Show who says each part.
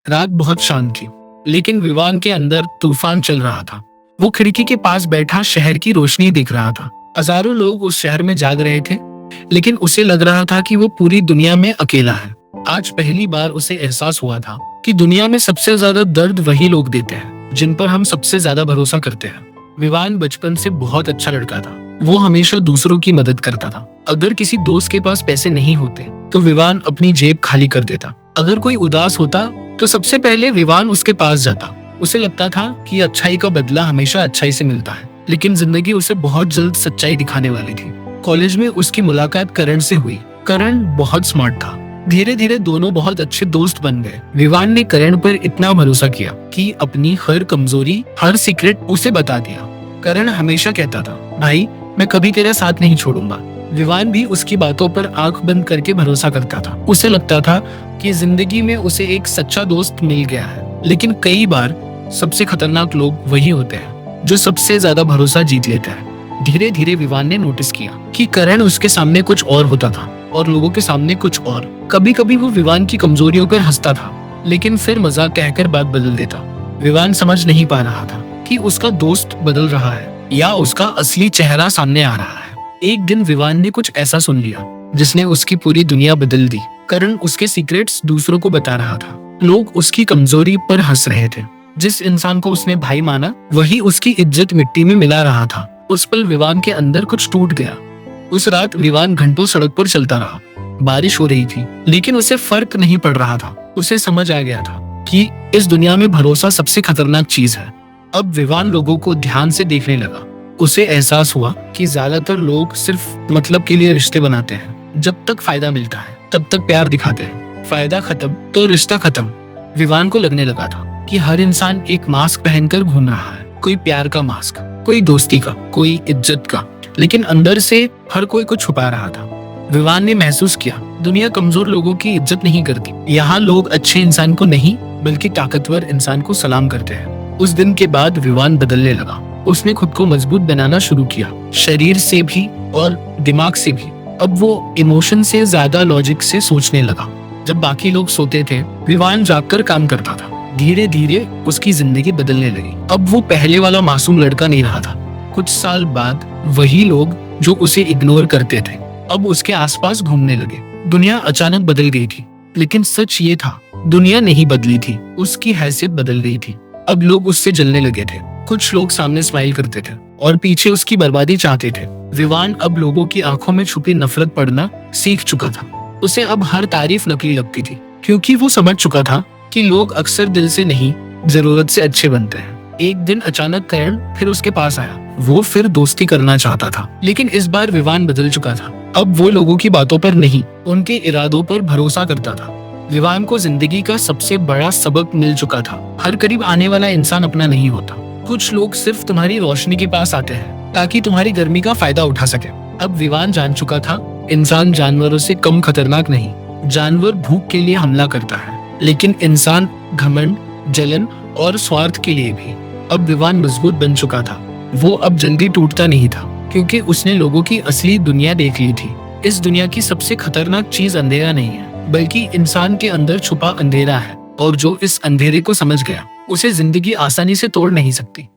Speaker 1: रात बहुत शांत थी, लेकिन विवान के अंदर तूफान चल रहा था। वो खिड़की के पास बैठा शहर की रोशनी देख रहा था। हजारों लोग उस शहर में जाग रहे थे, लेकिन उसे लग रहा था कि वो पूरी दुनिया में अकेला है। आज पहली बार उसे एहसास हुआ था कि दुनिया में सबसे ज्यादा दर्द वही लोग देते हैं जिन पर हम सबसे ज्यादा भरोसा करते हैं। विवान बचपन से बहुत अच्छा लड़का था। वो हमेशा दूसरों की मदद करता था। अगर किसी दोस्त के पास पैसे नहीं होते तो विवान अपनी जेब खाली कर देता। अगर कोई उदास होता तो सबसे पहले विवान उसके पास जाता। उसे लगता था कि अच्छाई का बदला हमेशा अच्छाई से मिलता है, लेकिन जिंदगी उसे बहुत जल्द सच्चाई दिखाने वाली थी। कॉलेज में उसकी मुलाकात करण से हुई। करण बहुत स्मार्ट था। धीरे धीरे दोनों बहुत अच्छे दोस्त बन गए। विवान ने करण पर इतना भरोसा किया कि अपनी हर कमजोरी, हर सीक्रेट उसे बता दिया। करण हमेशा कहता था, भाई मैं कभी तेरा साथ नहीं छोड़ूंगा। विवान भी उसकी बातों पर आंख बंद करके भरोसा करता था। उसे लगता था कि जिंदगी में उसे एक सच्चा दोस्त मिल गया है। लेकिन कई बार सबसे खतरनाक लोग वही होते हैं जो सबसे ज्यादा भरोसा जीत लेते हैं। धीरे धीरे विवान ने नोटिस किया कि करण उसके सामने कुछ और होता था और लोगों के सामने कुछ और। कभी कभी वो विवान की कमजोरियों पर हंसता था, लेकिन फिर मजाक कहकर बात बदल देता। विवान समझ नहीं पा रहा था कि उसका दोस्त बदल रहा है या उसका असली चेहरा सामने आ रहा है। एक दिन विवान ने कुछ ऐसा सुन लिया जिसने उसकी पूरी दुनिया बदल दी। करण उसके सीक्रेट्स दूसरों को बता रहा था। लोग उसकी कमजोरी पर हंस रहे थे। जिस इंसान को उसने भाई माना, वही उसकी इज्जत मिट्टी में मिला रहा था। उस पल विवान के अंदर कुछ टूट गया। उस रात विवान घंटों सड़क पर चलता रहा। बारिश हो रही थी, लेकिन उसे फर्क नहीं पड़ रहा था। उसे समझ आ गया था कि इस दुनिया में भरोसा सबसे खतरनाक चीज है। अब विवान लोगों को ध्यान से देखने लगा। उसे एहसास हुआ कि ज्यादातर लोग सिर्फ मतलब के लिए रिश्ते बनाते हैं। जब तक फायदा मिलता है तब तक प्यार दिखाते हैं। फायदा खत्म तो रिश्ता खत्म। विवान को लगने लगा था कि हर इंसान एक मास्क पहनकर घूम रहा है। कोई प्यार का मास्क, कोई दोस्ती का, कोई इज्जत का, लेकिन अंदर से हर कोई कुछ छुपा रहा था। विवान ने महसूस किया, दुनिया कमजोर लोगों की इज्जत नहीं करती। यहाँ लोग अच्छे इंसान को नहीं, बल्कि ताकतवर इंसान को सलाम करते हैं। उस दिन के बाद विवान बदलने लगा। उसने खुद को मजबूत बनाना शुरू किया, शरीर से भी और दिमाग से भी। अब वो इमोशन से ज्यादा लॉजिक से सोचने लगा। जब बाकी लोग सोते थे, विवान जागकर काम करता था। धीरे धीरे उसकी जिंदगी बदलने लगी। अब वो पहले वाला मासूम लड़का नहीं रहा था। कुछ साल बाद वही लोग जो उसे इग्नोर करते थे अब उसके आसपास घूमने लगे। दुनिया अचानक बदल गई थी, लेकिन सच ये था, दुनिया नहीं बदली थी, उसकी हैसियत बदल गई थी। अब लोग उससे जलने लगे थे। कुछ लोग सामने स्माइल करते थे और पीछे उसकी बर्बादी चाहते थे। विवान अब लोगों की आंखों में छुपी नफरत पढ़ना सीख चुका था। उसे अब हर तारीफ नकली लगती थी, क्योंकि वो समझ चुका था कि लोग अक्सर दिल से नहीं, जरूरत से अच्छे बनते हैं। एक दिन अचानक करण फिर उसके पास आया। वो फिर दोस्ती करना चाहता था, लेकिन इस बार विवान बदल चुका था। अब वो लोगों की बातों पर नहीं, उनके इरादों पर भरोसा करता था। विवान को जिंदगी का सबसे बड़ा सबक मिल चुका था। हर करीब आने वाला इंसान अपना नहीं होता। कुछ लोग सिर्फ तुम्हारी रोशनी के पास आते हैं ताकि तुम्हारी गर्मी का फायदा उठा सके। अब विवान जान चुका था, इंसान जानवरों से कम खतरनाक नहीं। जानवर भूख के लिए हमला करता है, लेकिन इंसान घमंड, जलन और स्वार्थ के लिए भी। अब विवान मजबूत बन चुका था। वो अब जल्दी टूटता नहीं था, क्योंकि उसने लोगों की असली दुनिया देख ली थी। इस दुनिया की सबसे खतरनाक चीज अंधेरा नहीं है, बल्कि इंसान के अंदर छुपा अंधेरा है। और जो इस अंधेरे को समझ गया, उसे जिंदगी आसानी से तोड़ नहीं सकती।